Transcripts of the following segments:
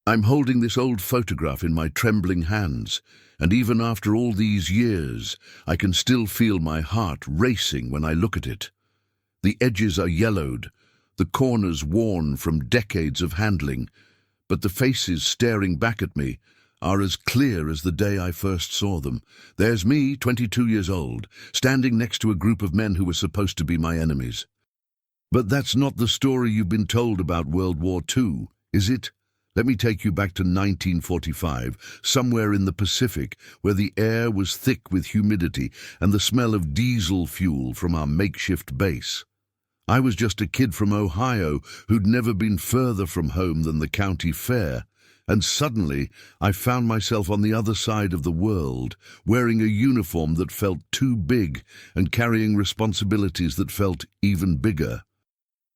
I'm holding this old photograph in my trembling hands, and even after all these years, I can still feel my heart racing when I look at it. The edges are yellowed, the corners worn from decades of handling, but the faces staring back at me are as clear as the day I first saw them. There's me, 22 years old, standing next to a group of men who were supposed to be my enemies. But that's not the story you've been told about World War II, is it? Let me take you back to 1945, somewhere in the Pacific, where the air was thick with humidity and the smell of diesel fuel from our makeshift base. I was just a kid from Ohio who'd never been further from home than the county fair, and suddenly I found myself on the other side of the world, wearing a uniform that felt too big and carrying responsibilities that felt even bigger.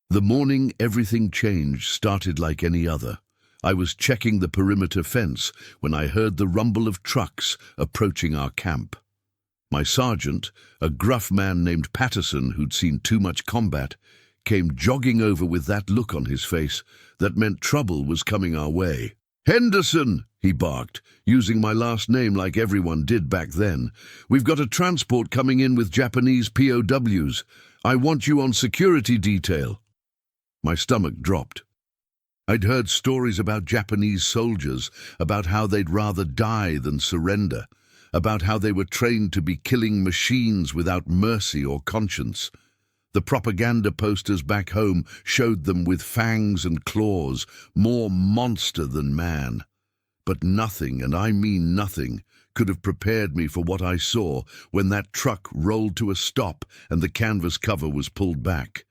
The morning everything changed started like any other. I was checking the perimeter fence when I heard the rumble of trucks approaching our camp. My sergeant, a gruff man named Patterson who'd seen too much combat, came jogging over with that look on his face that meant trouble was coming our way. "Henderson!" he barked, using my last name like everyone did back then. "We've got a transport coming in with Japanese POWs. I want you on security detail." My stomach dropped. I'd heard stories about Japanese soldiers, about how they'd rather die than surrender, about how they were trained to be killing machines without mercy or conscience. The propaganda posters back home showed them with fangs and claws, more monster than man. But nothing, and I mean nothing, could have prepared me for what I saw when that truck rolled to a stop and the canvas cover was pulled back.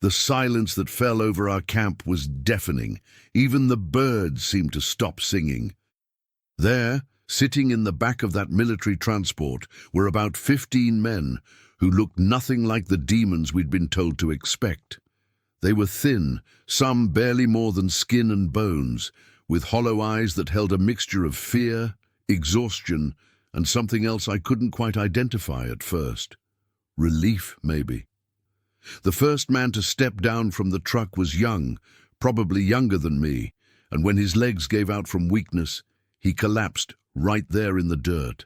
The silence that fell over our camp was deafening. Even the birds seemed to stop singing. There, sitting in the back of that military transport, were about 15 men who looked nothing like the demons we'd been told to expect. They were thin, some barely more than skin and bones, with hollow eyes that held a mixture of fear, exhaustion, and something else I couldn't quite identify at first. Relief, maybe. The first man to step down from the truck was young, probably younger than me, and when his legs gave out from weakness, he collapsed right there in the dirt.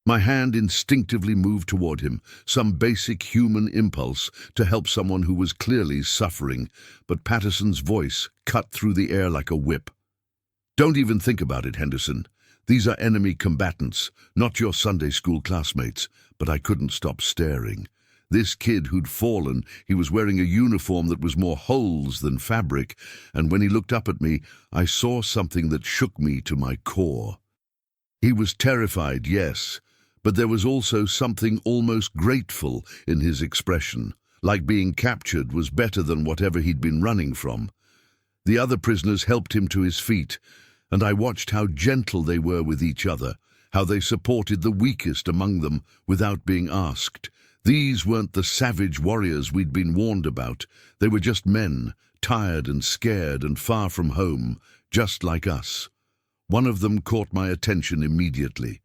My hand instinctively moved toward him, some basic human impulse to help someone who was clearly suffering, but Patterson's voice cut through the air like a whip. "Don't even think about it, Henderson. These are enemy combatants, not your Sunday school classmates." But I couldn't stop staring. This kid who'd fallen, he was wearing a uniform that was more holes than fabric, and when he looked up at me, I saw something that shook me to my core. He was terrified, yes, but there was also something almost grateful in his expression, like being captured was better than whatever he'd been running from. The other prisoners helped him to his feet, and I watched how gentle they were with each other, how they supported the weakest among them without being asked. These weren't the savage warriors we'd been warned about. They were just men, tired and scared and far from home, just like us. One of them caught my attention immediately.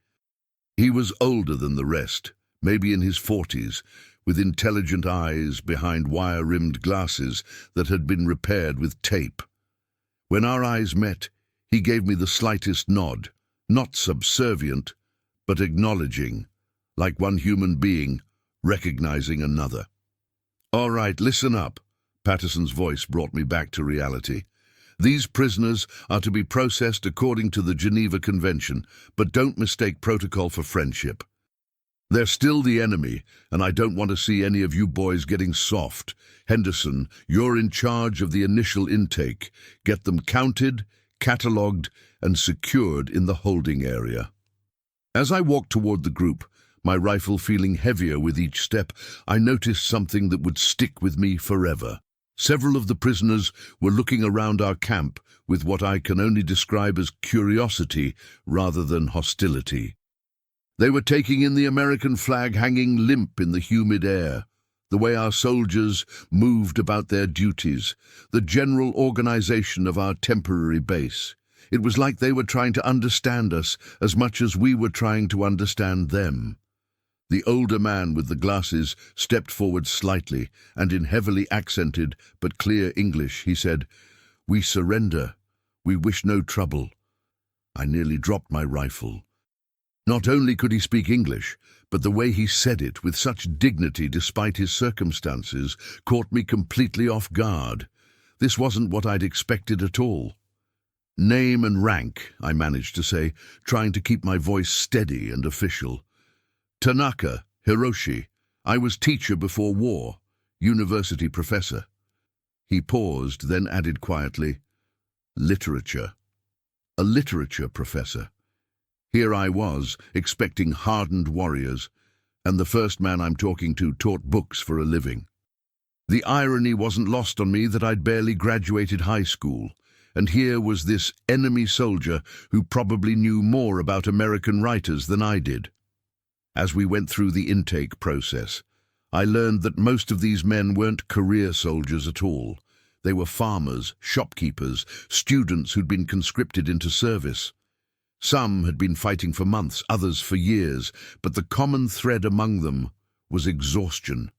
He was older than the rest, maybe in his 40s, with intelligent eyes behind wire-rimmed glasses that had been repaired with tape. When our eyes met, he gave me the slightest nod, not subservient, but acknowledging, like one human being recognizing another. "All right, listen up." Patterson's voice brought me back to reality. "These prisoners are to be processed according to the Geneva Convention, but don't mistake protocol for friendship. They're still the enemy, and I don't want to see any of you boys getting soft. Henderson, you're in charge of the initial intake. Get them counted, catalogued, and secured in the holding area." As I walked toward the group, my rifle feeling heavier with each step, I noticed something that would stick with me forever. Several of the prisoners were looking around our camp with what I can only describe as curiosity rather than hostility. They were taking in the American flag hanging limp in the humid air, the way our soldiers moved about their duties, the general organization of our temporary base. It was like they were trying to understand us as much as we were trying to understand them. The older man with the glasses stepped forward slightly, and in heavily accented but clear English he said, "We surrender. We wish no trouble." I nearly dropped my rifle. Not only could he speak English, but the way he said it with such dignity despite his circumstances caught me completely off guard. This wasn't what I'd expected at all. "Name and rank," I managed to say, trying to keep my voice steady and official. "Tanaka, Hiroshi. I was teacher before war, university professor." He paused, then added quietly, "Literature." A literature professor. Here I was, expecting hardened warriors, and the first man I'm talking to taught books for a living. The irony wasn't lost on me that I'd barely graduated high school, and here was this enemy soldier who probably knew more about American writers than I did. As we went through the intake process, I learned that most of these men weren't career soldiers at all. They were farmers, shopkeepers, students who'd been conscripted into service. Some had been fighting for months, others for years, but the common thread among them was exhaustion.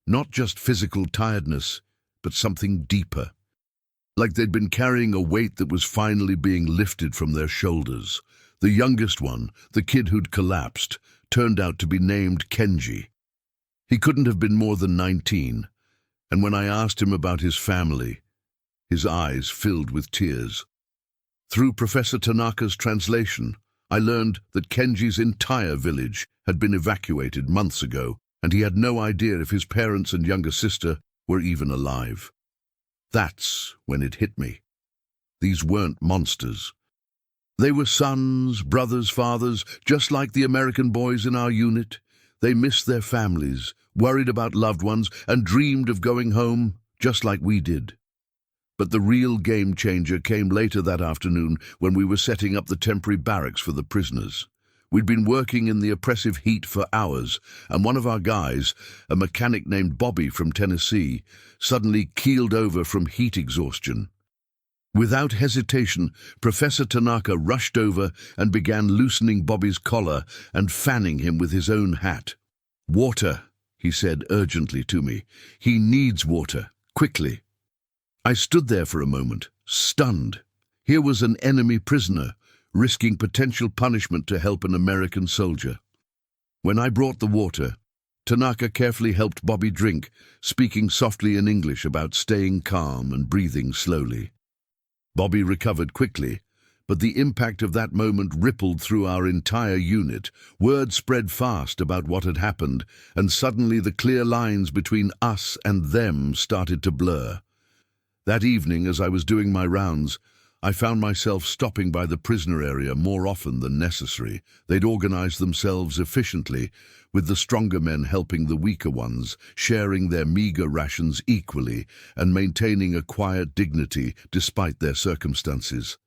Not just physical tiredness, but something deeper. Like they'd been carrying a weight that was finally being lifted from their shoulders. The youngest one, the kid who'd collapsed, turned out to be named Kenji. He couldn't have been more than 19, and when I asked him about his family, his eyes filled with tears. Through Professor Tanaka's translation, I learned that Kenji's entire village had been evacuated months ago, and he had no idea if his parents and younger sister were even alive. That's when it hit me. These weren't monsters. They were sons, brothers, fathers, just like the American boys in our unit. They missed their families, worried about loved ones, and dreamed of going home, just like we did. But the real game changer came later that afternoon when we were setting up the temporary barracks for the prisoners. We'd been working in the oppressive heat for hours, and one of our guys, a mechanic named Bobby from Tennessee, suddenly keeled over from heat exhaustion. Without hesitation, Professor Tanaka rushed over and began loosening Bobby's collar and fanning him with his own hat. "Water," he said urgently to me. "He needs water, quickly." I stood there for a moment, stunned. Here was an enemy prisoner, risking potential punishment to help an American soldier. When I brought the water, Tanaka carefully helped Bobby drink, speaking softly in English about staying calm and breathing slowly. Bobby recovered quickly, but the impact of that moment rippled through our entire unit. Word spread fast about what had happened, and suddenly the clear lines between us and them started to blur. That evening, as I was doing my rounds, I found myself stopping by the prisoner area more often than necessary. They'd organized themselves efficiently, with the stronger men helping the weaker ones, sharing their meager rations equally and maintaining a quiet dignity despite their circumstances.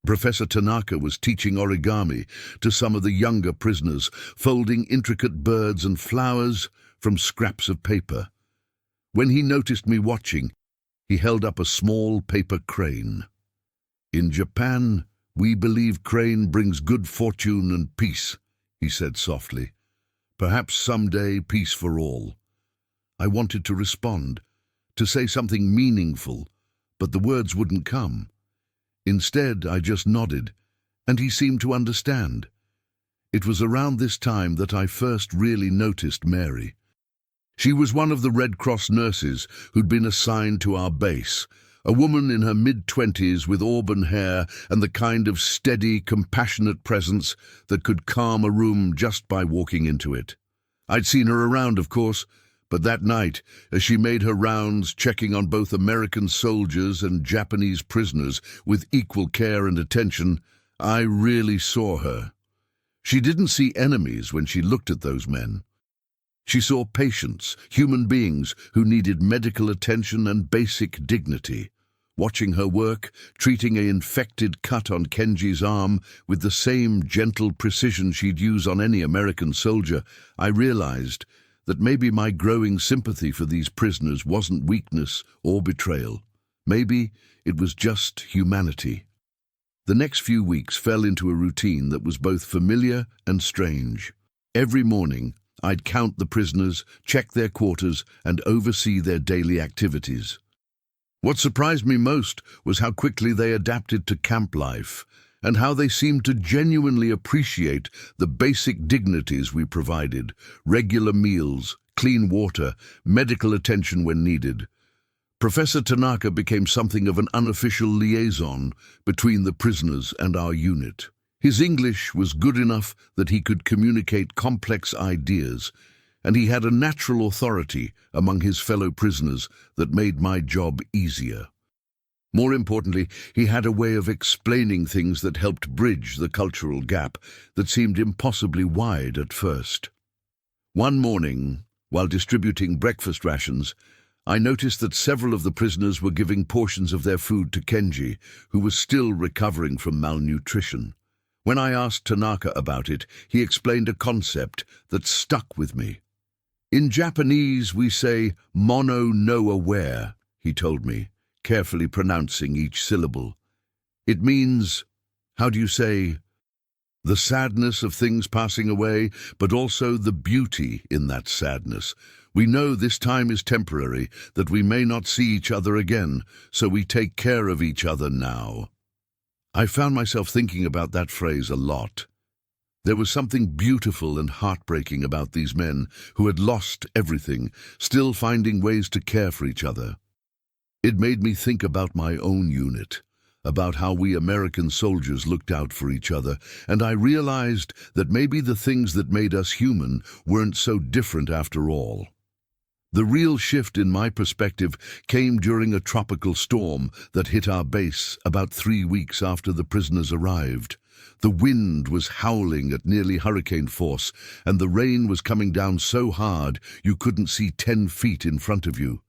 Professor Tanaka was teaching origami to some of the younger prisoners, folding intricate birds and flowers from scraps of paper. When he noticed me watching, he held up a small paper crane. "In Japan, we believe crane brings good fortune and peace," he said softly. "Perhaps someday peace for all." I wanted to respond, to say something meaningful, but the words wouldn't come. Instead, I just nodded, and he seemed to understand. It was around this time that I first really noticed Mary. She was one of the Red Cross nurses who'd been assigned to our base, a woman in her mid-20s with auburn hair and the kind of steady, compassionate presence that could calm a room just by walking into it. I'd seen her around, of course, but that night, as she made her rounds checking on both American soldiers and Japanese prisoners with equal care and attention, I really saw her. She didn't see enemies when she looked at those men. She saw patients, human beings who needed medical attention and basic dignity. Watching her work, treating an infected cut on Kenji's arm with the same gentle precision she'd use on any American soldier, I realized that maybe my growing sympathy for these prisoners wasn't weakness or betrayal. Maybe it was just humanity. The next few weeks fell into a routine that was both familiar and strange. Every morning, I'd count the prisoners, check their quarters, and oversee their daily activities. What surprised me most was how quickly they adapted to camp life, and how they seemed to genuinely appreciate the basic dignities we provided: regular meals, clean water, medical attention when needed. Professor Tanaka became something of an unofficial liaison between the prisoners and our unit. His English was good enough that he could communicate complex ideas, and he had a natural authority among his fellow prisoners that made my job easier. More importantly, he had a way of explaining things that helped bridge the cultural gap that seemed impossibly wide at first. One morning, while distributing breakfast rations, I noticed that several of the prisoners were giving portions of their food to Kenji, who was still recovering from malnutrition. When I asked Tanaka about it, he explained a concept that stuck with me. In Japanese, we say mono no aware, he told me, carefully pronouncing each syllable. It means, how do you say, the sadness of things passing away, but also the beauty in that sadness. We know this time is temporary, that we may not see each other again, so we take care of each other now. I found myself thinking about that phrase a lot. There was something beautiful and heartbreaking about these men who had lost everything, still finding ways to care for each other. It made me think about my own unit, about how we American soldiers looked out for each other, and I realized that maybe the things that made us human weren't so different after all. The real shift in my perspective came during a tropical storm that hit our base about 3 weeks after the prisoners arrived. The wind was howling at nearly hurricane force, and the rain was coming down so hard you couldn't see 10 feet in front of you.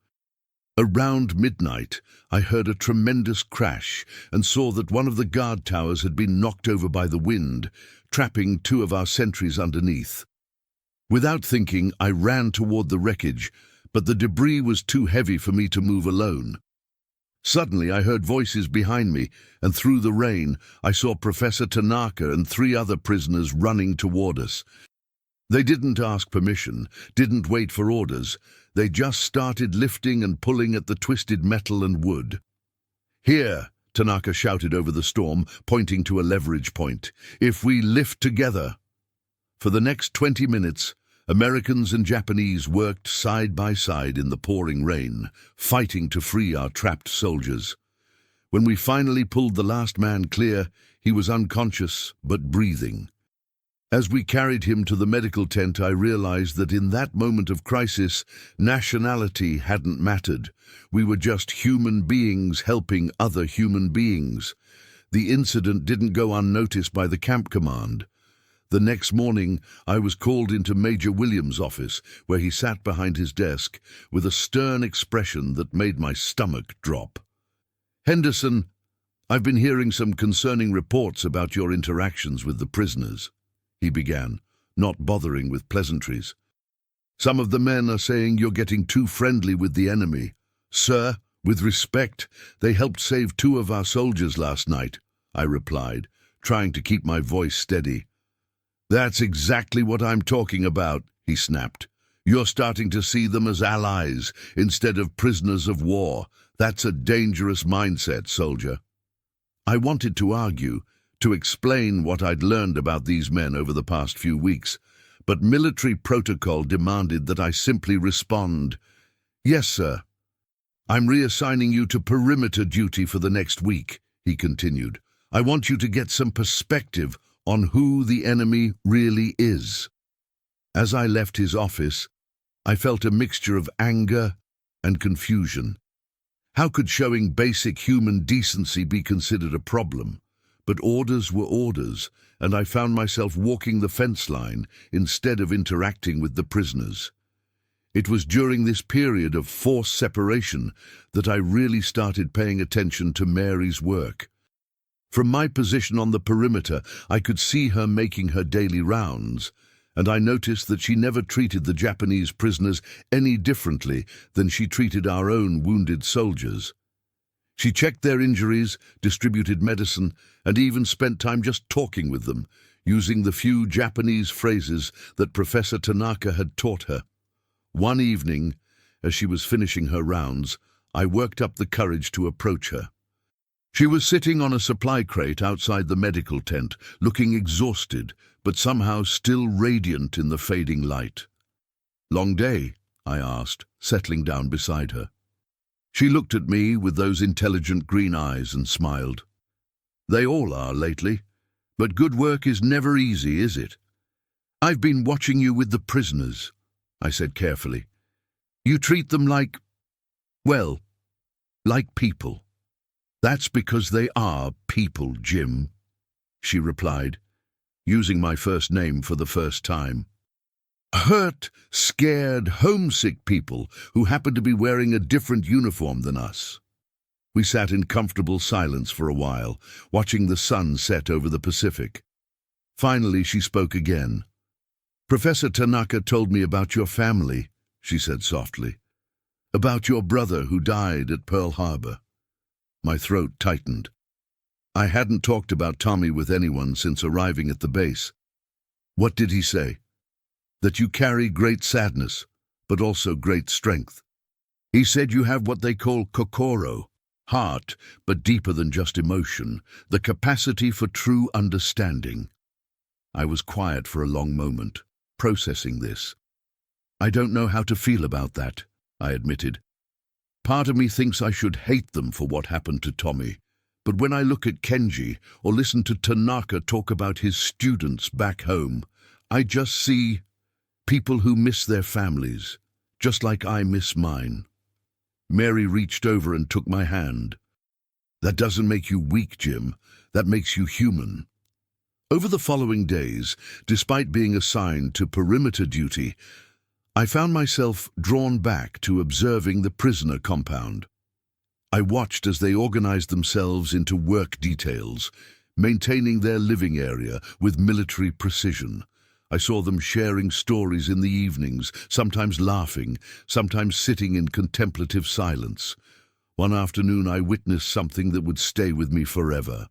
Around midnight, I heard a tremendous crash and saw that one of the guard towers had been knocked over by the wind, trapping 2 of our sentries underneath. Without thinking, I ran toward the wreckage, but the debris was too heavy for me to move alone. Suddenly, I heard voices behind me, and through the rain, I saw Professor Tanaka and 3 other prisoners running toward us. They didn't ask permission, didn't wait for orders. They just started lifting and pulling at the twisted metal and wood. "Here," Tanaka shouted over the storm, pointing to a leverage point. "If we lift together." For the next 20 minutes, Americans and Japanese worked side by side in the pouring rain, fighting to free our trapped soldiers. When we finally pulled the last man clear, he was unconscious but breathing. As we carried him to the medical tent, I realized that in that moment of crisis, nationality hadn't mattered. We were just human beings helping other human beings. The incident didn't go unnoticed by the camp command. The next morning, I was called into Major Williams' office, where he sat behind his desk with a stern expression that made my stomach drop. "Henderson, I've been hearing some concerning reports about your interactions with the prisoners," he began, not bothering with pleasantries. "Some of the men are saying you're getting too friendly with the enemy. Sir, with respect, they helped save 2 of our soldiers last night," I replied, trying to keep my voice steady. "That's exactly what I'm talking about," he snapped. "You're starting to see them as allies instead of prisoners of war. That's a dangerous mindset, soldier." I wanted to argue, to explain what I'd learned about these men over the past few weeks, but military protocol demanded that I simply respond, "Yes, sir. I'm reassigning you to perimeter duty for the next week," he continued. "I want you to get some perspective on who the enemy really is." As I left his office, I felt a mixture of anger and confusion. How could showing basic human decency be considered a problem? But orders were orders, and I found myself walking the fence line instead of interacting with the prisoners. It was during this period of forced separation that I really started paying attention to Mary's work. From my position on the perimeter, I could see her making her daily rounds, and I noticed that she never treated the Japanese prisoners any differently than she treated our own wounded soldiers. She checked their injuries, distributed medicine, and even spent time just talking with them, using the few Japanese phrases that Professor Tanaka had taught her. One evening, as she was finishing her rounds, I worked up the courage to approach her. She was sitting on a supply crate outside the medical tent, looking exhausted, but somehow still radiant in the fading light. "Long day?" I asked, settling down beside her. She looked at me with those intelligent green eyes and smiled. "They all are lately, but good work is never easy, is it? I've been watching you with the prisoners," I said carefully. "You treat them like, well, like people." "That's because they are people, Jim," she replied, using my first name for the first time. "Hurt, scared, homesick people who happen to be wearing a different uniform than us." We sat in comfortable silence for a while, watching the sun set over the Pacific. Finally, she spoke again. "Professor Tanaka told me about your family," she said softly. "About your brother who died at Pearl Harbor." My throat tightened. I hadn't talked about Tommy with anyone since arriving at the base. "What did he say?" "That you carry great sadness, but also great strength. He said you have what they call kokoro, heart, but deeper than just emotion, the capacity for true understanding." I was quiet for a long moment, processing this. "I don't know how to feel about that," I admitted. "Part of me thinks I should hate them for what happened to Tommy, but when I look at Kenji or listen to Tanaka talk about his students back home, I just see people who miss their families, just like I miss mine." Mary reached over and took my hand. "That doesn't make you weak, Jim. That makes you human." Over the following days, despite being assigned to perimeter duty, I found myself drawn back to observing the prisoner compound. I watched as they organized themselves into work details, maintaining their living area with military precision. I saw them sharing stories in the evenings, sometimes laughing, sometimes sitting in contemplative silence. One afternoon I witnessed something that would stay with me forever.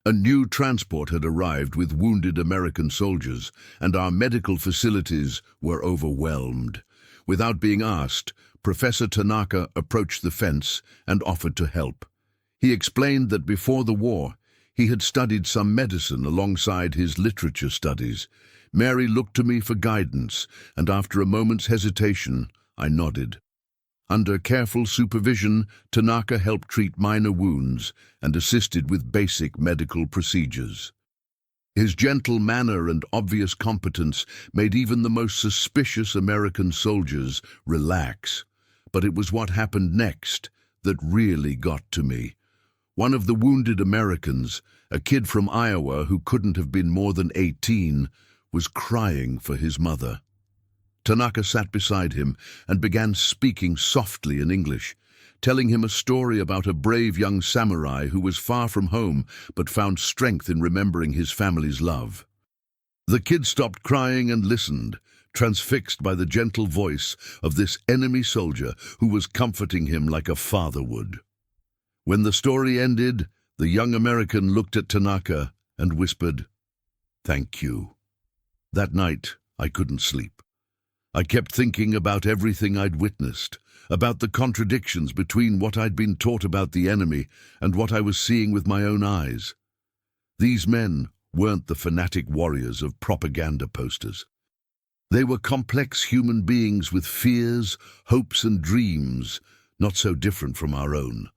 A new transport had arrived with wounded American soldiers, and our medical facilities were overwhelmed. Without being asked, Professor Tanaka approached the fence and offered to help. He explained that before the war, he had studied some medicine alongside his literature studies. Mary looked to me for guidance, and after a moment's hesitation, I nodded. Under careful supervision, Tanaka helped treat minor wounds and assisted with basic medical procedures. His gentle manner and obvious competence made even the most suspicious American soldiers relax. But it was what happened next that really got to me. One of the wounded Americans, a kid from Iowa who couldn't have been more than 18, was crying for his mother. Tanaka sat beside him and began speaking softly in English, telling him a story about a brave young samurai who was far from home but found strength in remembering his family's love. The kid stopped crying and listened, transfixed by the gentle voice of this enemy soldier who was comforting him like a father would. When the story ended, the young American looked at Tanaka and whispered, "Thank you." That night, I couldn't sleep. I kept thinking about everything I'd witnessed, about the contradictions between what I'd been taught about the enemy and what I was seeing with my own eyes. These men weren't the fanatic warriors of propaganda posters. They were complex human beings with fears, hopes, and dreams, not so different from our own.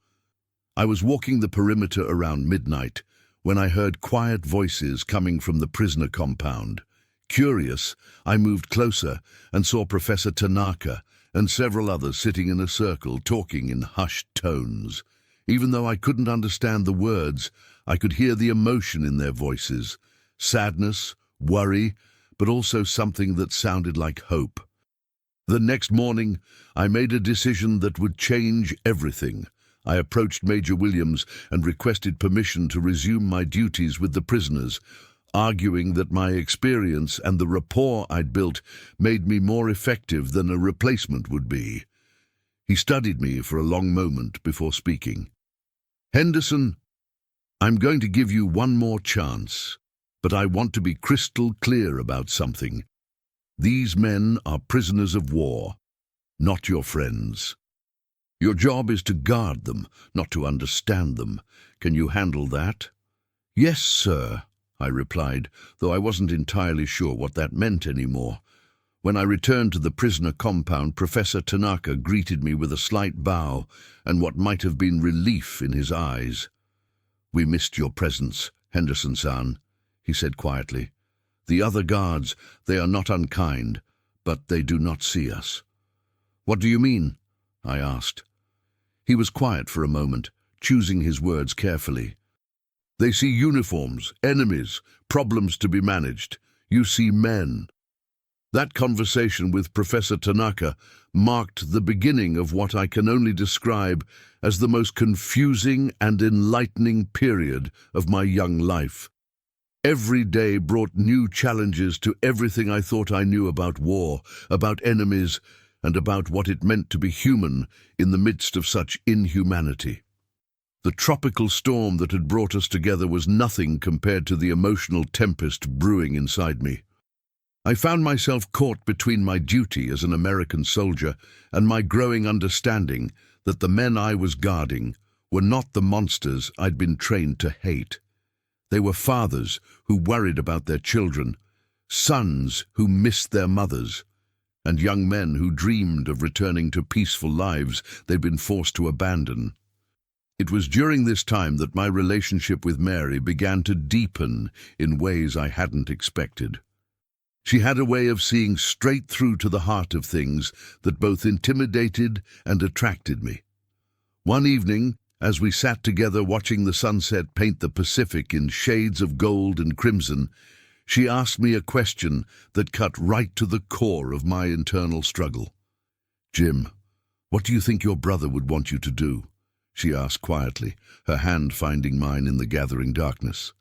I was walking the perimeter around midnight when I heard quiet voices coming from the prisoner compound. Curious, I moved closer and saw Professor Tanaka and several others sitting in a circle talking in hushed tones. Even though I couldn't understand the words, I could hear the emotion in their voices. Sadness, worry, but also something that sounded like hope. The next morning, I made a decision that would change everything. I approached Major Williams and requested permission to resume my duties with the prisoners, arguing that my experience and the rapport I'd built made me more effective than a replacement would be. He studied me for a long moment before speaking. "Henderson, I'm going to give you one more chance, but I want to be crystal clear about something. These men are prisoners of war, not your friends." Your job is to guard them, not to understand them. Can you handle that?" "Yes, sir," I replied, though I wasn't entirely sure what that meant anymore. When I returned to the prisoner compound, Professor Tanaka greeted me with a slight bow and what might have been relief in his eyes. "We missed your presence, Henderson-san," he said quietly. "The other guards, they are not unkind, but they do not see us." "What do you mean?" I asked. He was quiet for a moment, choosing his words carefully. "They see uniforms, enemies, problems to be managed. You see men." That conversation with Professor Tanaka marked the beginning of what I can only describe as the most confusing and enlightening period of my young life. Every day brought new challenges to everything I thought I knew about war, about enemies, and about what it meant to be human in the midst of such inhumanity. The tropical storm that had brought us together was nothing compared to the emotional tempest brewing inside me. I found myself caught between my duty as an American soldier and my growing understanding that the men I was guarding were not the monsters I'd been trained to hate. They were fathers who worried about their children, sons who missed their mothers, and young men who dreamed of returning to peaceful lives they'd been forced to abandon. It was during this time that my relationship with Mary began to deepen in ways I hadn't expected. She had a way of seeing straight through to the heart of things that both intimidated and attracted me. One evening, as we sat together watching the sunset paint the Pacific in shades of gold and crimson, she asked me a question that cut right to the core of my internal struggle. "Jim, what do you think your brother would want you to do?" she asked quietly, her hand finding mine in the gathering darkness.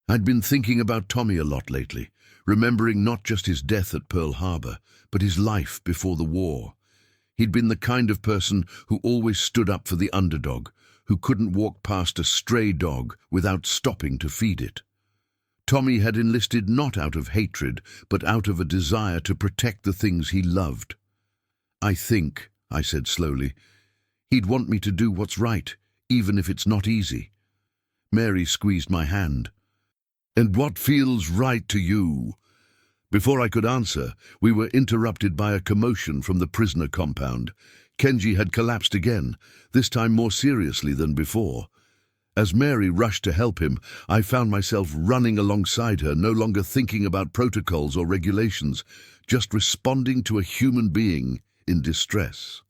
I'd been thinking about Tommy a lot lately, remembering not just his death at Pearl Harbor, but his life before the war. He'd been the kind of person who always stood up for the underdog, who couldn't walk past a stray dog without stopping to feed it. Tommy had enlisted not out of hatred, but out of a desire to protect the things he loved. "I think," I said slowly, "he'd want me to do what's right, even if it's not easy." Mary squeezed my hand. "And what feels right to you?" Before I could answer, we were interrupted by a commotion from the prisoner compound. Kenji had collapsed again, this time more seriously than before. As Mary rushed to help him, I found myself running alongside her, no longer thinking about protocols or regulations, just responding to a human being in distress.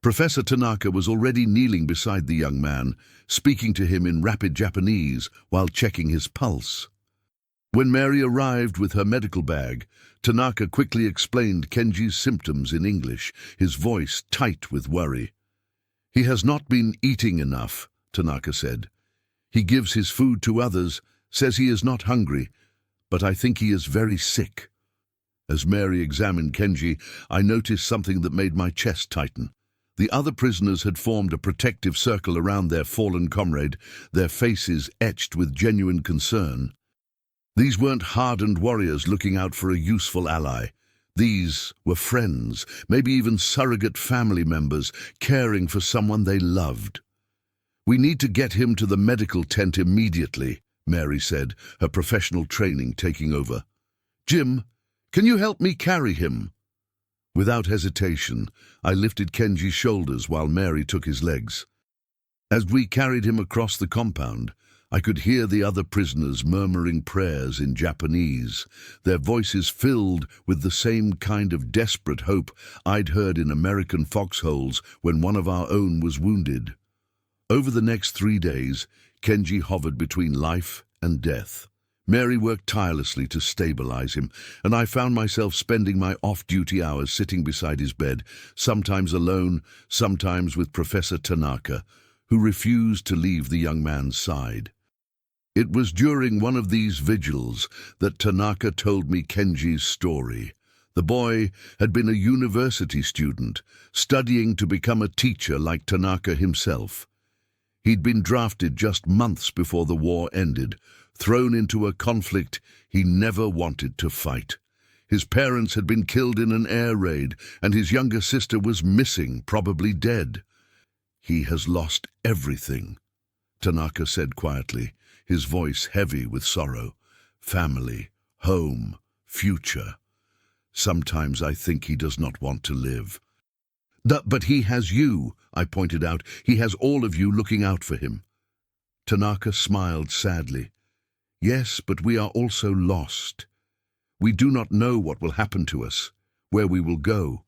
Professor Tanaka was already kneeling beside the young man, speaking to him in rapid Japanese while checking his pulse. When Mary arrived with her medical bag, Tanaka quickly explained Kenji's symptoms in English, his voice tight with worry. "He has not been eating enough," Tanaka said. "He gives his food to others, says he is not hungry, but I think he is very sick." As Mary examined Kenji, I noticed something that made my chest tighten. The other prisoners had formed a protective circle around their fallen comrade, their faces etched with genuine concern. These weren't hardened warriors looking out for a useful ally. These were friends, maybe even surrogate family members, caring for someone they loved. "We need to get him to the medical tent immediately," Mary said, her professional training taking over. "Jim, can you help me carry him?" Without hesitation, I lifted Kenji's shoulders while Mary took his legs. As we carried him across the compound, I could hear the other prisoners murmuring prayers in Japanese, their voices filled with the same kind of desperate hope I'd heard in American foxholes when one of our own was wounded. Over the next 3 days, Kenji hovered between life and death. Mary worked tirelessly to stabilize him, and I found myself spending my off-duty hours sitting beside his bed, sometimes alone, sometimes with Professor Tanaka, who refused to leave the young man's side. It was during one of these vigils that Tanaka told me Kenji's story. The boy had been a university student, studying to become a teacher like Tanaka himself. He'd been drafted just months before the war ended, thrown into a conflict he never wanted to fight. His parents had been killed in an air raid, and his younger sister was missing, probably dead. He has lost everything, Tanaka said quietly, his voice heavy with sorrow. Family, home, future. Sometimes I think he does not want to live. But he has you, I pointed out. He has all of you looking out for him. Tanaka smiled sadly. Yes, but we are also lost. We do not know what will happen to us, where we will go.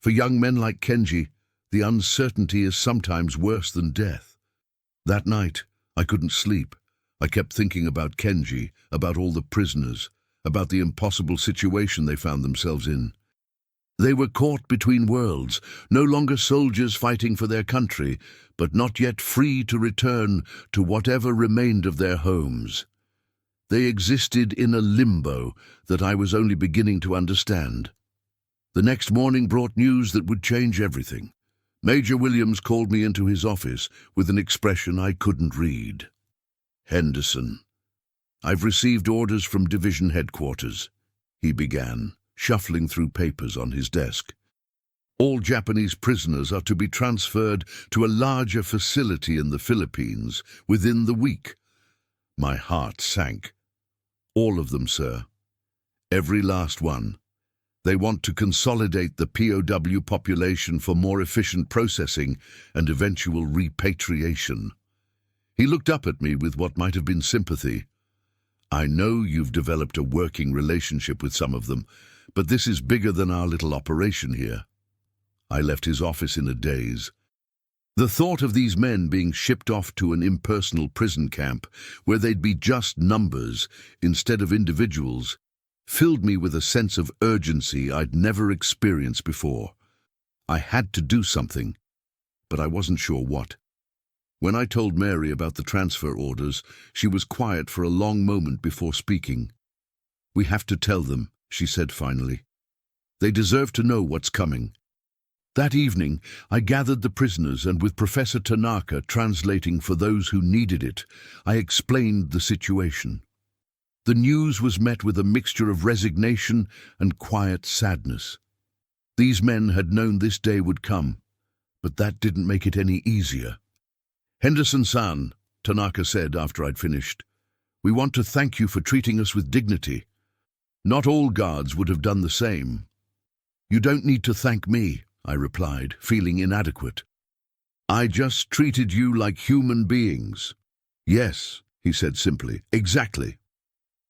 For young men like Kenji, the uncertainty is sometimes worse than death. That night, I couldn't sleep. I kept thinking about Kenji, about all the prisoners, about the impossible situation they found themselves in. They were caught between worlds, no longer soldiers fighting for their country, but not yet free to return to whatever remained of their homes. They existed in a limbo that I was only beginning to understand. The next morning brought news that would change everything. Major Williams called me into his office with an expression I couldn't read. Henderson, I've received orders from division headquarters, he began, shuffling through papers on his desk. All Japanese prisoners are to be transferred to a larger facility in the Philippines within the week. My heart sank. All of them, sir. Every last one. They want to consolidate the POW population for more efficient processing and eventual repatriation. He looked up at me with what might have been sympathy. I know you've developed a working relationship with some of them, but this is bigger than our little operation here. I left his office in a daze. The thought of these men being shipped off to an impersonal prison camp where they'd be just numbers instead of individuals filled me with a sense of urgency I'd never experienced before. I had to do something, but I wasn't sure what. When I told Mary about the transfer orders, she was quiet for a long moment before speaking. We have to tell them, she said finally. They deserve to know what's coming. That evening, I gathered the prisoners and with Professor Tanaka translating for those who needed it, I explained the situation. The news was met with a mixture of resignation and quiet sadness. These men had known this day would come, but that didn't make it any easier. Henderson-san, Tanaka said after I'd finished, we want to thank you for treating us with dignity. Not all guards would have done the same. You don't need to thank me, I replied, feeling inadequate. I just treated you like human beings. Yes, he said simply, exactly.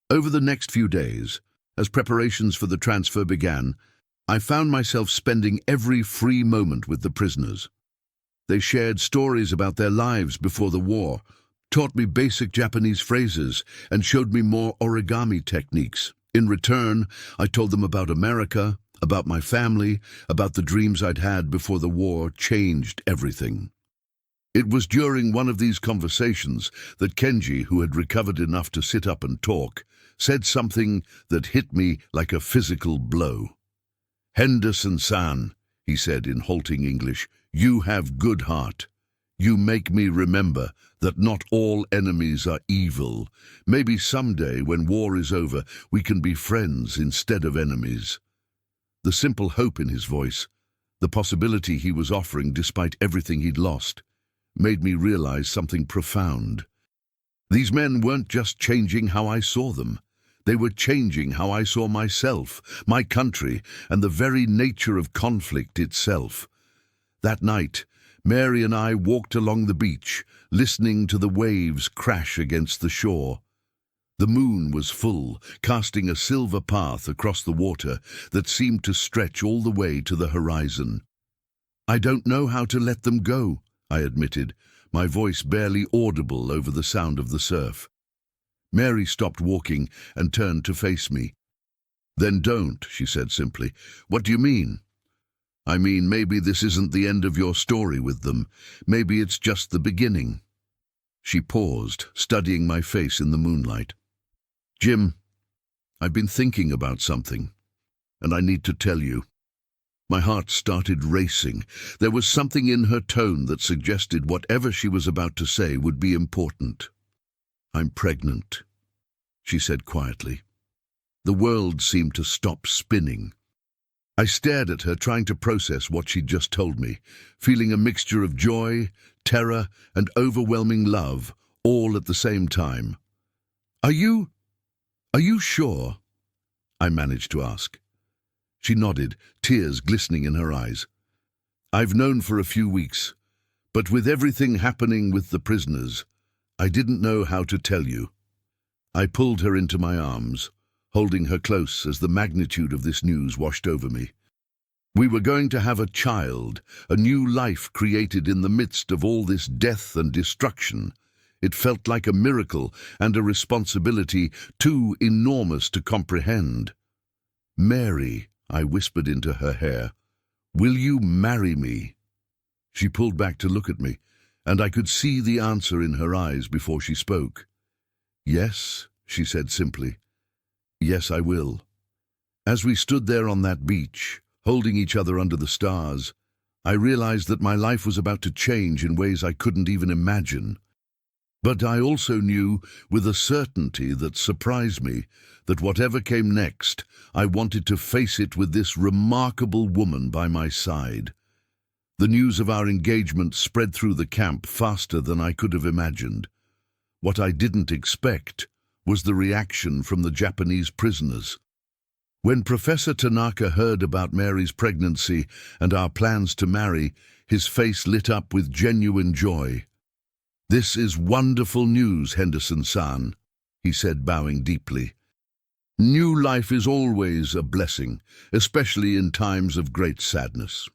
Over the next few days, as preparations for the transfer began, I found myself spending every free moment with the prisoners. They shared stories about their lives before the war, taught me basic Japanese phrases, and showed me more origami techniques. In return, I told them about America, about my family, about the dreams I'd had before the war changed everything. It was during one of these conversations that Kenji, who had recovered enough to sit up and talk, said something that hit me like a physical blow. Henderson-san, he said in halting English, you have good heart. You make me remember that not all enemies are evil. Maybe someday, when war is over, we can be friends instead of enemies. The simple hope in his voice, the possibility he was offering despite everything he'd lost, made me realize something profound. These men weren't just changing how I saw them. They were changing how I saw myself, my country, and the very nature of conflict itself. That night, Mary and I walked along the beach, listening to the waves crash against the shore. The moon was full, casting a silver path across the water that seemed to stretch all the way to the horizon. I don't know how to let them go, I admitted, my voice barely audible over the sound of the surf. Mary stopped walking and turned to face me. Then don't, she said simply. What do you mean? I mean, maybe this isn't the end of your story with them. Maybe it's just the beginning. She paused, studying my face in the moonlight. Jim, I've been thinking about something, and I need to tell you. My heart started racing. There was something in her tone that suggested whatever she was about to say would be important. I'm pregnant, she said quietly. The world seemed to stop spinning. I stared at her, trying to process what she'd just told me, feeling a mixture of joy, terror, and overwhelming love, all at the same time. Are you sure?" I managed to ask. She nodded, tears glistening in her eyes. "I've known for a few weeks, but with everything happening with the prisoners, I didn't know how to tell you." I pulled her into my arms, holding her close as the magnitude of this news washed over me. We were going to have a child, a new life created in the midst of all this death and destruction. It felt like a miracle and a responsibility too enormous to comprehend. "Mary," I whispered into her hair, "will you marry me?" She pulled back to look at me, and I could see the answer in her eyes before she spoke. "Yes," she said simply. "Yes, I will." As we stood there on that beach, holding each other under the stars, I realized that my life was about to change in ways I couldn't even imagine. But I also knew, with a certainty that surprised me, that whatever came next, I wanted to face it with this remarkable woman by my side. The news of our engagement spread through the camp faster than I could have imagined. What I didn't expect was the reaction from the Japanese prisoners. When Professor Tanaka heard about Mary's pregnancy and our plans to marry, his face lit up with genuine joy. "This is wonderful news, Henderson-san," he said, bowing deeply. "New life is always a blessing, especially in times of great sadness."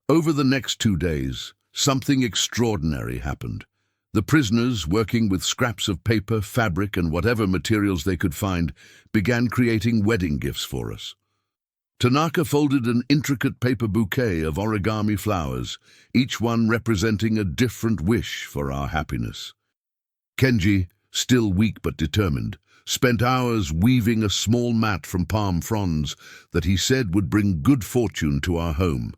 Over the next 2 days, something extraordinary happened. The prisoners, working with scraps of paper, fabric, and whatever materials they could find, began creating wedding gifts for us. Tanaka folded an intricate paper bouquet of origami flowers, each one representing a different wish for our happiness. Kenji, still weak but determined, spent hours weaving a small mat from palm fronds that he said would bring good fortune to our home.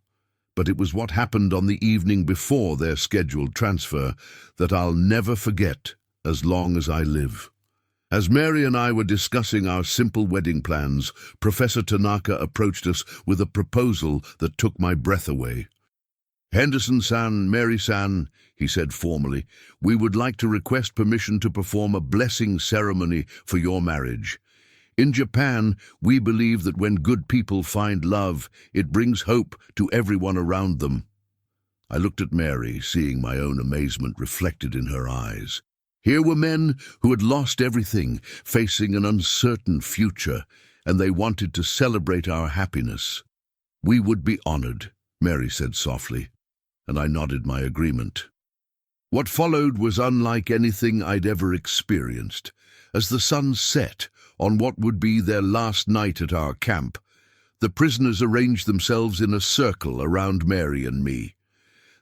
But it was what happened on the evening before their scheduled transfer that I'll never forget as long as I live. As Mary and I were discussing our simple wedding plans, Professor Tanaka approached us with a proposal that took my breath away. "Henderson-san, Mary-san," he said formally, "we would like to request permission to perform a blessing ceremony for your marriage. In Japan, we believe that when good people find love, it brings hope to everyone around them." I looked at Mary, seeing my own amazement reflected in her eyes. Here were men who had lost everything, facing an uncertain future, and they wanted to celebrate our happiness. "We would be honored," Mary said softly, and I nodded my agreement. What followed was unlike anything I'd ever experienced. As the sun set on what would be their last night at our camp, the prisoners arranged themselves in a circle around Mary and me.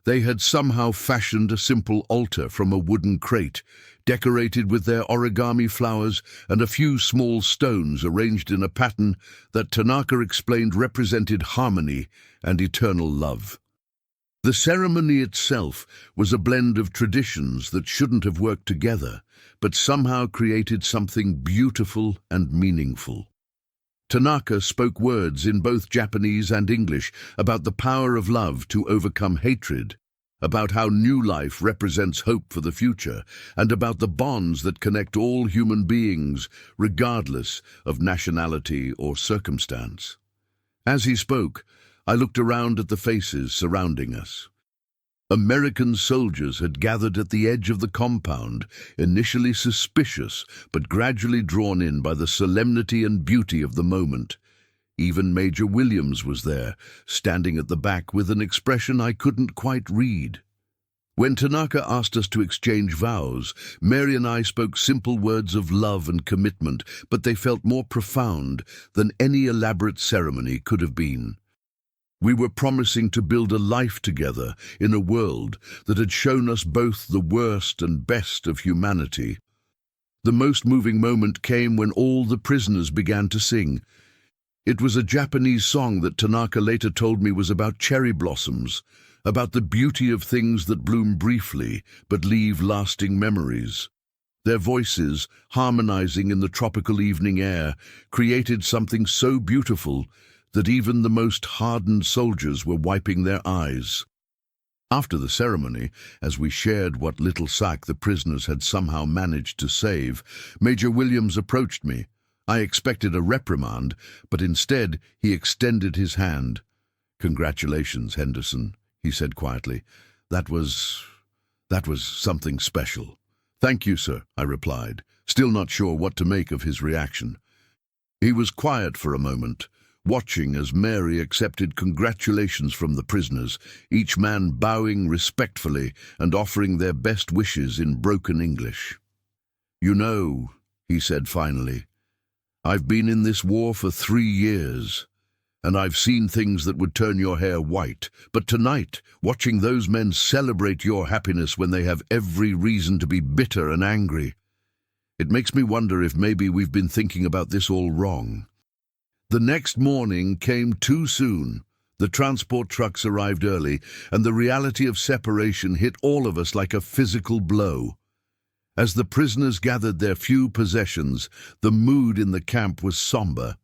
They had somehow fashioned a simple altar from a wooden crate, decorated with their origami flowers and a few small stones arranged in a pattern that Tanaka explained represented harmony and eternal love. The ceremony itself was a blend of traditions that shouldn't have worked together, but somehow created something beautiful and meaningful. Tanaka spoke words in both Japanese and English about the power of love to overcome hatred, about how new life represents hope for the future, and about the bonds that connect all human beings, regardless of nationality or circumstance. As he spoke, I looked around at the faces surrounding us. American soldiers had gathered at the edge of the compound, initially suspicious, but gradually drawn in by the solemnity and beauty of the moment. Even Major Williams was there, standing at the back with an expression I couldn't quite read. When Tanaka asked us to exchange vows, Mary and I spoke simple words of love and commitment, but they felt more profound than any elaborate ceremony could have been. We were promising to build a life together in a world that had shown us both the worst and best of humanity. The most moving moment came when all the prisoners began to sing. It was a Japanese song that Tanaka later told me was about cherry blossoms, about the beauty of things that bloom briefly but leave lasting memories. Their voices, harmonizing in the tropical evening air, created something so beautiful that even the most hardened soldiers were wiping their eyes. After the ceremony, as we shared what little sack the prisoners had somehow managed to save, Major Williams approached me. I expected a reprimand, but instead he extended his hand. "Congratulations, Henderson," he said quietly. That was something special." "Thank you, sir," I replied, still not sure what to make of his reaction. He was quiet for a moment, watching as Mary accepted congratulations from the prisoners, each man bowing respectfully and offering their best wishes in broken English. "You know," he said finally, "I've been in this war for 3 years, and I've seen things that would turn your hair white. But tonight, watching those men celebrate your happiness when they have every reason to be bitter and angry, it makes me wonder if maybe we've been thinking about this all wrong." The next morning came too soon. The transport trucks arrived early, and the reality of separation hit all of us like a physical blow. As the prisoners gathered their few possessions, the mood in the camp was somber.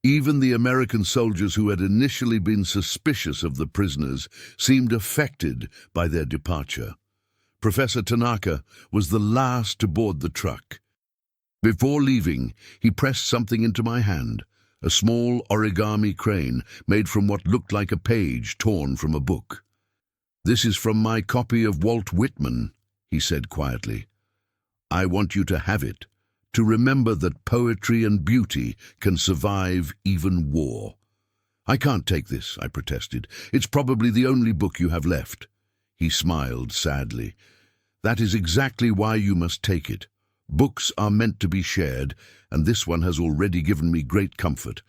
Even the American soldiers who had initially been suspicious of the prisoners seemed affected by their departure. Professor Tanaka was the last to board the truck. Before leaving, he pressed something into my hand. A small origami crane made from what looked like a page torn from a book. "This is from my copy of Walt Whitman," he said quietly. "I want you to have it, to remember that poetry and beauty can survive even war." "I can't take this," I protested. "It's probably the only book you have left." He smiled sadly. "That is exactly why you must take it. Books are meant to be shared, and this one has already given me great comfort.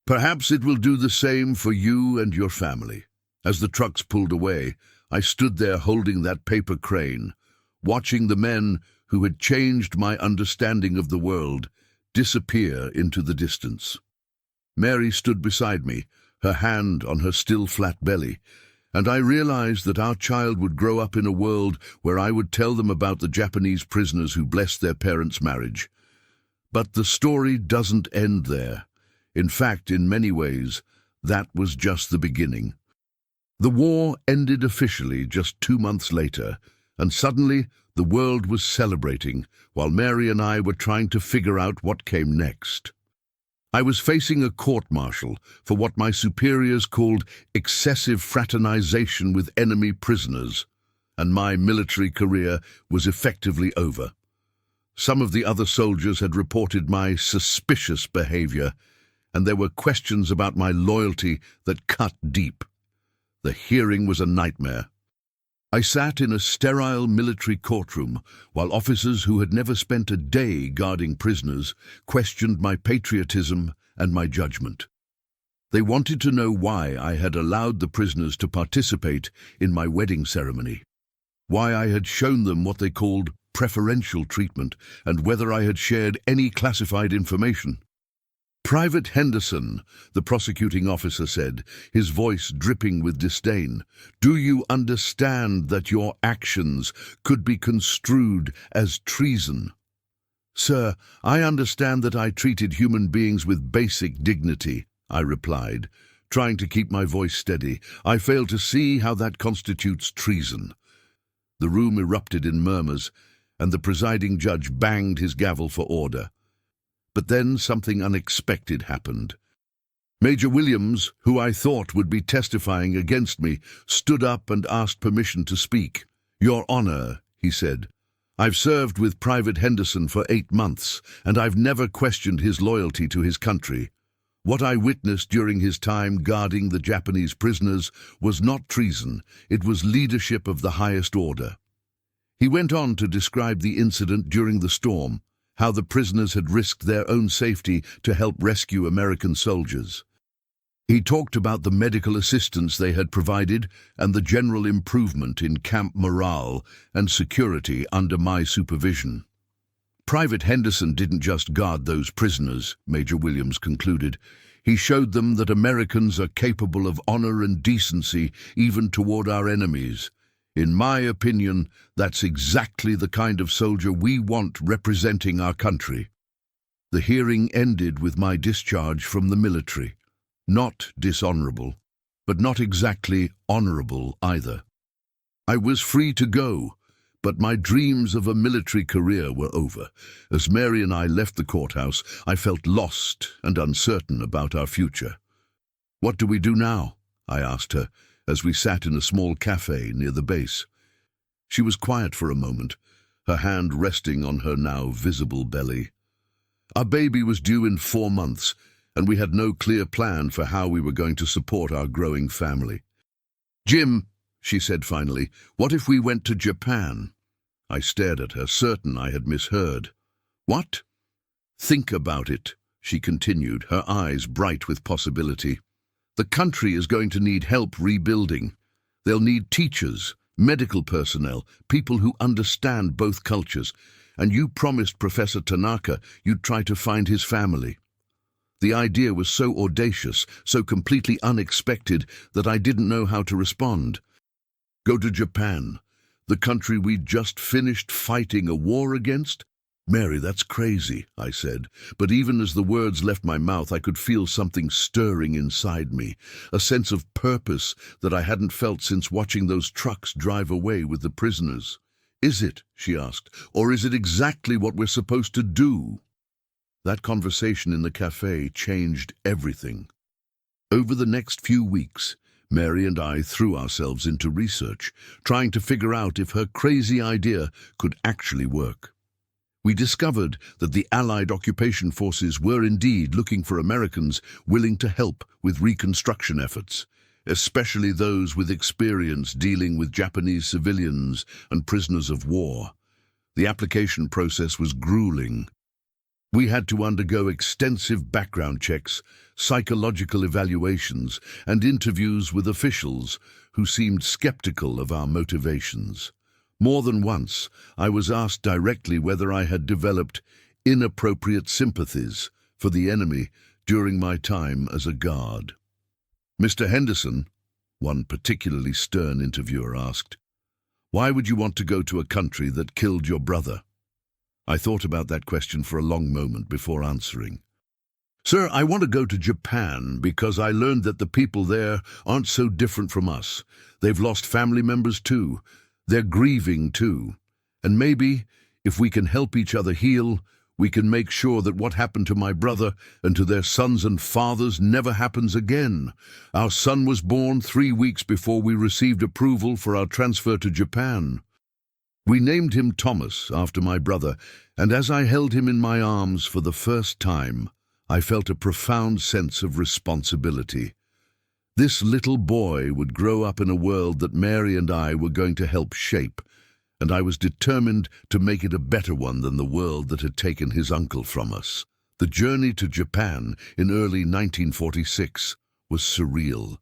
Perhaps it will do the same for you and your family." As the trucks pulled away, I stood there holding that paper crane, watching the men who had changed my understanding of the world disappear into the distance. Mary stood beside me, her hand on her still flat belly, and I realized that our child would grow up in a world where I would tell them about the Japanese prisoners who blessed their parents' marriage. But the story doesn't end there. In fact, in many ways, that was just the beginning. The war ended officially just 2 months later, and suddenly the world was celebrating, while Mary and I were trying to figure out what came next. I was facing a court-martial for what my superiors called excessive fraternization with enemy prisoners, and my military career was effectively over. Some of the other soldiers had reported my suspicious behavior, and there were questions about my loyalty that cut deep. The hearing was a nightmare. I sat in a sterile military courtroom while officers who had never spent a day guarding prisoners questioned my patriotism and my judgment. They wanted to know why I had allowed the prisoners to participate in my wedding ceremony, why I had shown them what they called preferential treatment, and whether I had shared any classified information. "Private Henderson," the prosecuting officer said, his voice dripping with disdain, "do you understand that your actions could be construed as treason?" "Sir, I understand that I treated human beings with basic dignity," I replied, trying to keep my voice steady. "I fail to see how that constitutes treason." The room erupted in murmurs, and the presiding judge banged his gavel for order. But then something unexpected happened. Major Williams, who I thought would be testifying against me, stood up and asked permission to speak. "Your Honor," he said, "I've served with Private Henderson for 8 months, and I've never questioned his loyalty to his country. What I witnessed during his time guarding the Japanese prisoners was not treason, it was leadership of the highest order." He went on to describe the incident during the storm, how the prisoners had risked their own safety to help rescue American soldiers. He talked about the medical assistance they had provided and the general improvement in camp morale and security under my supervision. "Private Henderson didn't just guard those prisoners," Major Williams concluded. "He showed them that Americans are capable of honor and decency even toward our enemies. In my opinion, that's exactly the kind of soldier we want representing our country." The hearing ended with my discharge from the military. Not dishonorable, but not exactly honorable either. I was free to go, but my dreams of a military career were over. As Mary and I left the courthouse, I felt lost and uncertain about our future. "What do we do now?" I asked her, as we sat in a small cafe near the base. She was quiet for a moment, her hand resting on her now visible belly. Our baby was due in 4 months, and we had no clear plan for how we were going to support our growing family. "Jim," she said finally, "what if we went to Japan?" I stared at her, certain I had misheard. "What?" "Think about it," she continued, her eyes bright with possibility. "The country is going to need help rebuilding. They'll need teachers, medical personnel, people who understand both cultures, and you promised Professor Tanaka you'd try to find his family." The idea was so audacious, so completely unexpected, that I didn't know how to respond. Go to Japan, the country we'd just finished fighting a war against? "Mary, that's crazy," I said, but even as the words left my mouth I could feel something stirring inside me, a sense of purpose that I hadn't felt since watching those trucks drive away with the prisoners. "Is it," she asked, "or is it exactly what we're supposed to do?" That conversation in the cafe changed everything. Over the next few weeks, Mary and I threw ourselves into research, trying to figure out if her crazy idea could actually work. We discovered that the Allied occupation forces were indeed looking for Americans willing to help with reconstruction efforts, especially those with experience dealing with Japanese civilians and prisoners of war. The application process was grueling. We had to undergo extensive background checks, psychological evaluations, and interviews with officials who seemed skeptical of our motivations. More than once, I was asked directly whether I had developed inappropriate sympathies for the enemy during my time as a guard. "Mr. Henderson," one particularly stern interviewer asked, "why would you want to go to a country that killed your brother?" I thought about that question for a long moment before answering. "Sir, I want to go to Japan because I learned that the people there aren't so different from us. They've lost family members too. They're grieving too. And maybe, if we can help each other heal, we can make sure that what happened to my brother and to their sons and fathers never happens again. Our son was born 3 weeks before we received approval for our transfer to Japan. We named him Thomas after my brother, and as I held him in my arms for the first time, I felt a profound sense of responsibility. This little boy would grow up in a world that Mary and I were going to help shape, and I was determined to make it a better one than the world that had taken his uncle from us. The journey to Japan in early 1946 was surreal.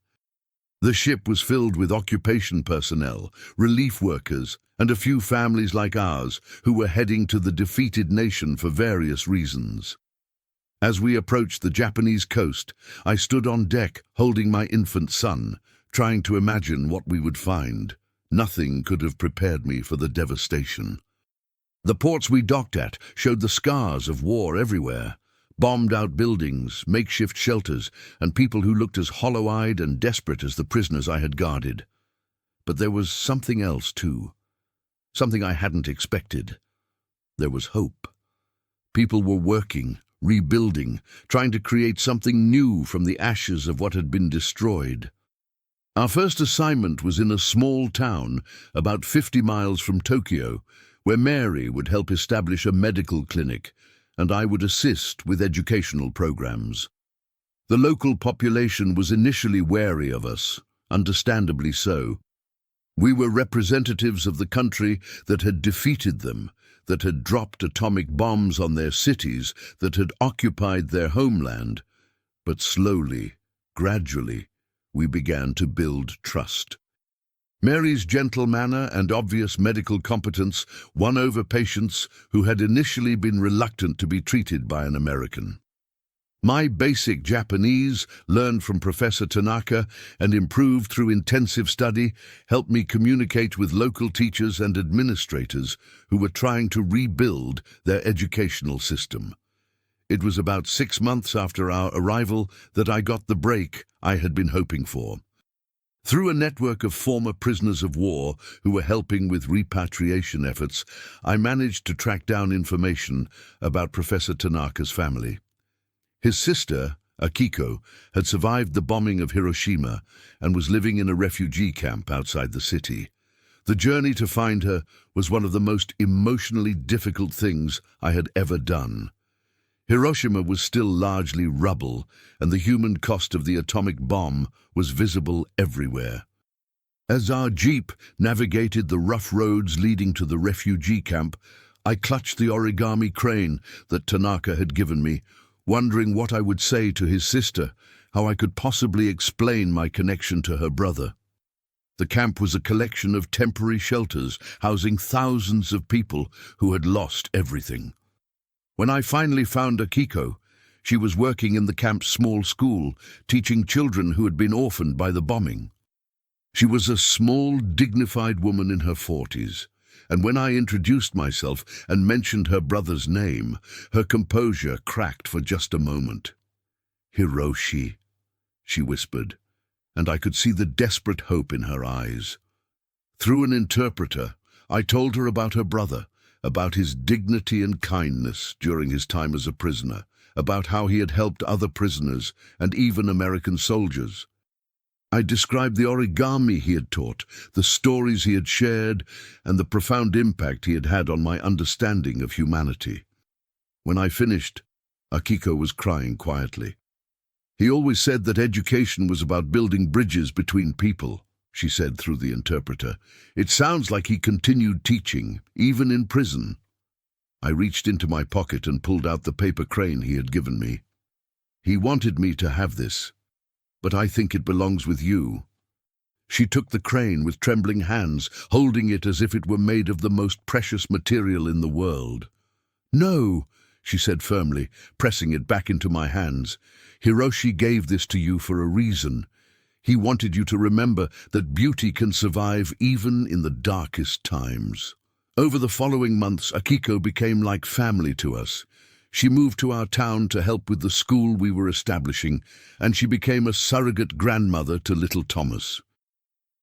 The ship was filled with occupation personnel, relief workers, and a few families like ours who were heading to the defeated nation for various reasons. As we approached the Japanese coast, I stood on deck holding my infant son, trying to imagine what we would find. Nothing could have prepared me for the devastation. The ports we docked at showed the scars of war everywhere. Bombed-out buildings, makeshift shelters, and people who looked as hollow-eyed and desperate as the prisoners I had guarded. But there was something else too. Something I hadn't expected. There was hope. People were working, rebuilding, trying to create something new from the ashes of what had been destroyed. Our first assignment was in a small town about 50 miles from Tokyo, where Mary would help establish a medical clinic, and I would assist with educational programs. The local population was initially wary of us, understandably so. We were representatives of the country that had defeated them, that had dropped atomic bombs on their cities, that had occupied their homeland. But slowly, gradually, we began to build trust. Mary's gentle manner and obvious medical competence won over patients who had initially been reluctant to be treated by an American. My basic Japanese, learned from Professor Tanaka and improved through intensive study, helped me communicate with local teachers and administrators who were trying to rebuild their educational system. It was about 6 months after our arrival that I got the break I had been hoping for. Through a network of former prisoners of war who were helping with repatriation efforts, I managed to track down information about Professor Tanaka's family. His sister, Akiko, had survived the bombing of Hiroshima and was living in a refugee camp outside the city. The journey to find her was one of the most emotionally difficult things I had ever done. Hiroshima was still largely rubble, and the human cost of the atomic bomb was visible everywhere. As our jeep navigated the rough roads leading to the refugee camp, I clutched the origami crane that Tanaka had given me, wondering what I would say to his sister, how I could possibly explain my connection to her brother. The camp was a collection of temporary shelters housing thousands of people who had lost everything. When I finally found Akiko, she was working in the camp's small school, teaching children who had been orphaned by the bombing. She was a small, dignified woman in her 40s, and when I introduced myself and mentioned her brother's name, her composure cracked for just a moment. "Hiroshi," she whispered, and I could see the desperate hope in her eyes. Through an interpreter, I told her about her brother, about his dignity and kindness during his time as a prisoner, about how he had helped other prisoners and even American soldiers. I described the origami he had taught, the stories he had shared, and the profound impact he had had on my understanding of humanity. When I finished, Akiko was crying quietly. "He always said that education was about building bridges between people," she said through the interpreter. "It sounds like he continued teaching, even in prison." I reached into my pocket and pulled out the paper crane he had given me. "He wanted me to have this, but I think it belongs with you." She took the crane with trembling hands, holding it as if it were made of the most precious material in the world. "No," she said firmly, pressing it back into my hands. "Hiroshi gave this to you for a reason. He wanted you to remember that beauty can survive even in the darkest times." Over the following months, Akiko became like family to us. She moved to our town to help with the school we were establishing, and she became a surrogate grandmother to little Thomas.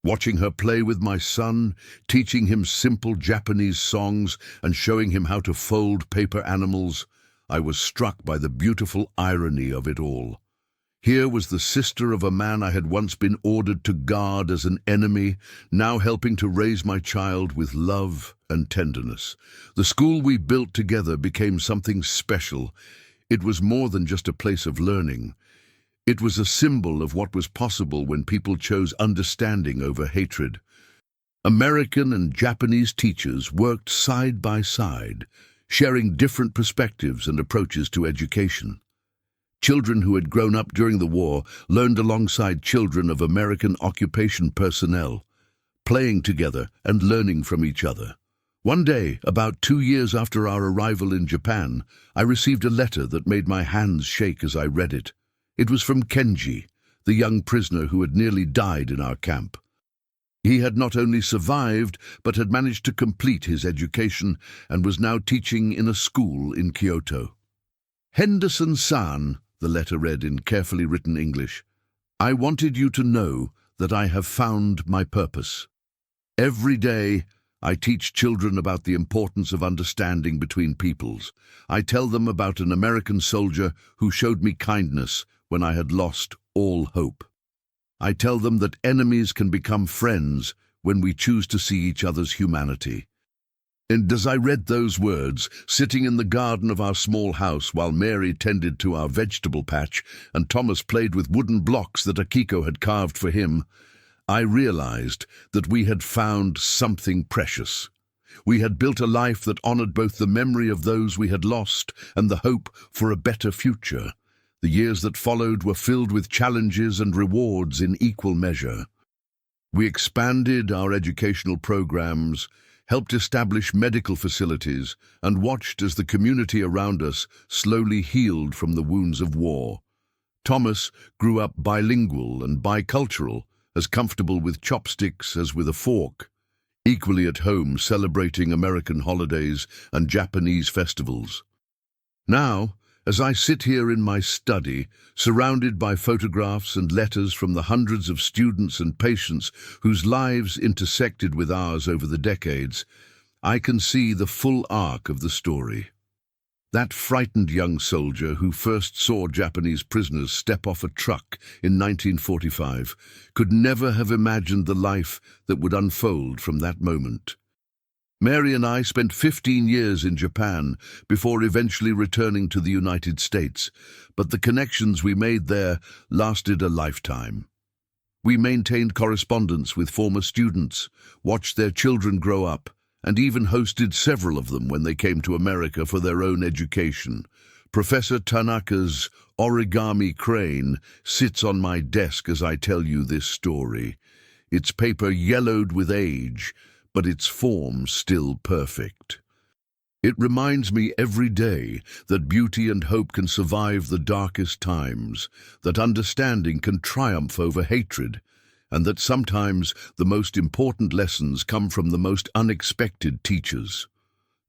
Watching her play with my son, teaching him simple Japanese songs and showing him how to fold paper animals, I was struck by the beautiful irony of it all. Here was the sister of a man I had once been ordered to guard as an enemy, now helping to raise my child with love and tenderness. The school we built together became something special. It was more than just a place of learning. It was a symbol of what was possible when people chose understanding over hatred. American and Japanese teachers worked side by side, sharing different perspectives and approaches to education. Children who had grown up during the war learned alongside children of American occupation personnel, playing together and learning from each other. One day, about 2 years after our arrival in Japan, I received a letter that made my hands shake as I read it. It was from Kenji, the young prisoner who had nearly died in our camp. He had not only survived, but had managed to complete his education and was now teaching in a school in Kyoto. "Henderson-san," the letter read in carefully written English, "I wanted you to know that I have found my purpose. Every day, I teach children about the importance of understanding between peoples. I tell them about an American soldier who showed me kindness when I had lost all hope. I tell them that enemies can become friends when we choose to see each other's humanity." And as I read those words, sitting in the garden of our small house while Mary tended to our vegetable patch and Thomas played with wooden blocks that Akiko had carved for him, I realized that we had found something precious. We had built a life that honored both the memory of those we had lost and the hope for a better future. The years that followed were filled with challenges and rewards in equal measure. We expanded our educational programs, helped establish medical facilities, and watched as the community around us slowly healed from the wounds of war. Thomas grew up bilingual and bicultural, as comfortable with chopsticks as with a fork, equally at home celebrating American holidays and Japanese festivals. Now, As I sit here in my study, surrounded by photographs and letters from the hundreds of students and patients whose lives intersected with ours over the decades, I can see the full arc of the story. That frightened young soldier who first saw Japanese prisoners step off a truck in 1945 could never have imagined the life that would unfold from that moment. Mary and I spent 15 years in Japan before eventually returning to the United States, but the connections we made there lasted a lifetime. We maintained correspondence with former students, watched their children grow up, and even hosted several of them when they came to America for their own education. Professor Tanaka's origami crane sits on my desk as I tell you this story. Its paper yellowed with age, but its form still perfect. It reminds me every day that beauty and hope can survive the darkest times, that understanding can triumph over hatred, and that sometimes the most important lessons come from the most unexpected teachers.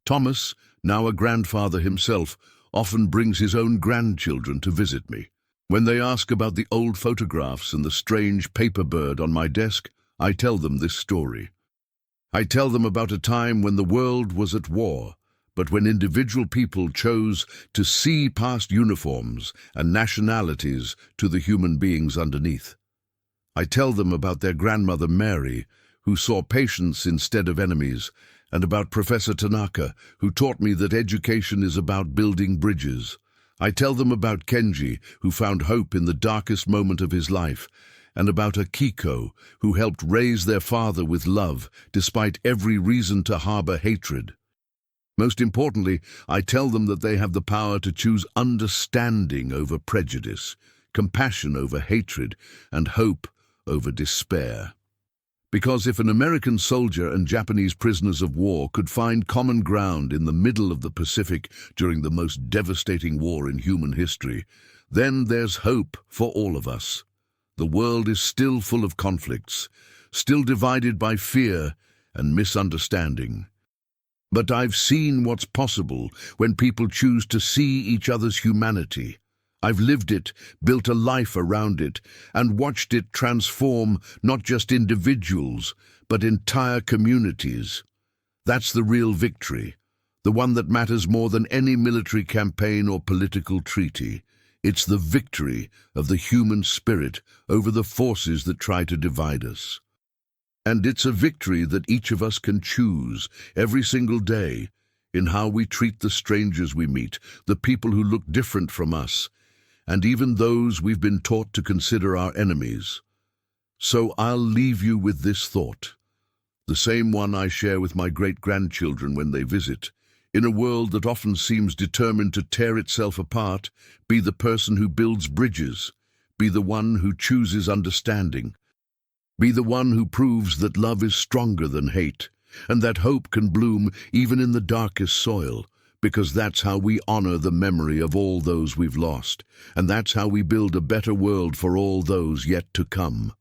Thomas, now a grandfather himself, often brings his own grandchildren to visit me. When they ask about the old photographs and the strange paper bird on my desk, I tell them this story. I tell them about a time when the world was at war, but when individual people chose to see past uniforms and nationalities to the human beings underneath. I tell them about their grandmother Mary, who saw patients instead of enemies, and about Professor Tanaka, who taught me that education is about building bridges. I tell them about Kenji, who found hope in the darkest moment of his life, and about Akiko, who helped raise their father with love, despite every reason to harbor hatred. Most importantly, I tell them that they have the power to choose understanding over prejudice, compassion over hatred, and hope over despair. Because if an American soldier and Japanese prisoners of war could find common ground in the middle of the Pacific during the most devastating war in human history, then there's hope for all of us. The world is still full of conflicts, still divided by fear and misunderstanding. But I've seen what's possible when people choose to see each other's humanity. I've lived it, built a life around it, and watched it transform not just individuals, but entire communities. That's the real victory, the one that matters more than any military campaign or political treaty. It's the victory of the human spirit over the forces that try to divide us. And it's a victory that each of us can choose every single day in how we treat the strangers we meet, the people who look different from us, and even those we've been taught to consider our enemies. So I'll leave you with this thought, the same one I share with my great-grandchildren when they visit. In a world that often seems determined to tear itself apart, be the person who builds bridges, be the one who chooses understanding, be the one who proves that love is stronger than hate, and that hope can bloom even in the darkest soil, because that's how we honor the memory of all those we've lost, and that's how we build a better world for all those yet to come.